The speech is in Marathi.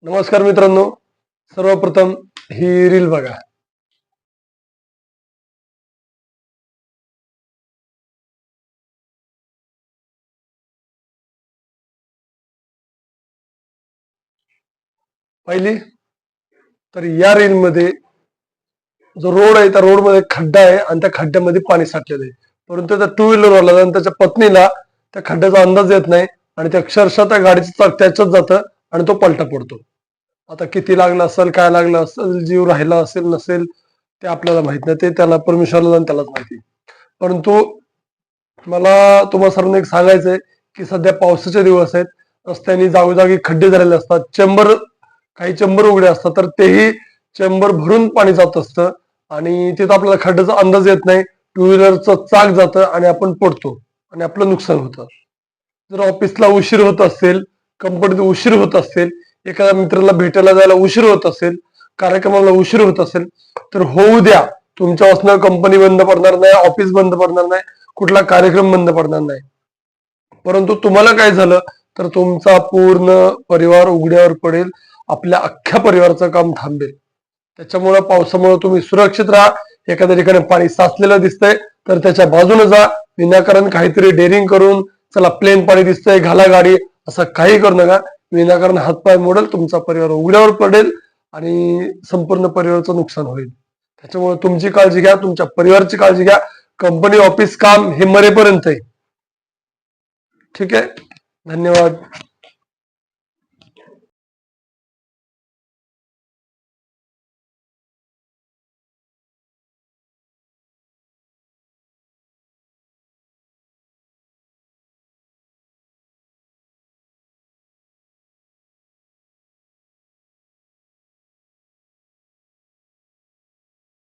नमस्कार मित्रांनो, सर्वप्रथम ही रील बघा. पहिली तर या रील मध्ये जो रोड आहे त्या रोड मध्ये खड्डा आहे आणि त्या खड्ड्यामध्ये पाणी साठलेलं आहे. परंतु त्या टू व्हीलरवाला आणि त्याच्या पत्नीला त्या खड्ड्याचा अंदाज येत नाही आणि त्या अक्षरशः त्या गाडीचं चाक त्याच्यात जातं आणि तो पलटा पडतो. आता किती लागलं असेल, काय लागलं असेल, जीव राहिला असेल नसेल ते आपल्याला माहित नाही, ते त्याला परमेश्वराला आणि त्यालाच माहिती. परंतु मला तुम्हाला सर्वांना एक सांगायचंय की सध्या पावसाचे दिवस आहेत, रस्त्याने जागोजागी खड्डे झालेले असतात, काही चेंबर उघडे असतात, तर तेही चेंबर भरून पाणी जात असतं आणि तिथं आपल्याला खड्ड्याचा अंदाज येत नाही. टू व्हीलरचं चाक जातं आणि आपण पडतो आणि आपलं नुकसान होतं. जर ऑफिसला उशीर होत असेल, कंपनीत उशीर होत असेल, एखाद्या मित्राला भेटायला जायला उशीर होत असेल, कार्यक्रमाला उशीर होत असेल, तर होऊ द्या. तुमच्या कंपनी बंद पडणार नाही, ऑफिस बंद पडणार नाही, कुठला कार्यक्रम बंद पडणार नाही. परंतु तुम्हाला काय झालं तर तुमचा पूर्ण परिवार उघड्यावर पडेल, आपल्या अख्ख्या परिवाराचं काम थांबेल. त्याच्यामुळे पावसामुळे तुम्ही सुरक्षित राहा. एखाद्या ठिकाणी पाणी साचलेलं दिसतंय तर त्याच्या बाजूने जा. विनाकारण काहीतरी डेअरिंग करून चला प्लेन पाणी दिसतंय घाला गाडी, असं काही करू नका. विनाकारण हातपाय मोडेल, तुमचा परिवार उघड्यावर पडेल आणि संपूर्ण परिवाराचं नुकसान होईल. त्याच्यामुळे तुमची काळजी घ्या, तुमच्या परिवाराची काळजी घ्या. कंपनी ऑफिस काम हे मरेपर्यंत आहे. ठीक आहे, धन्यवाद.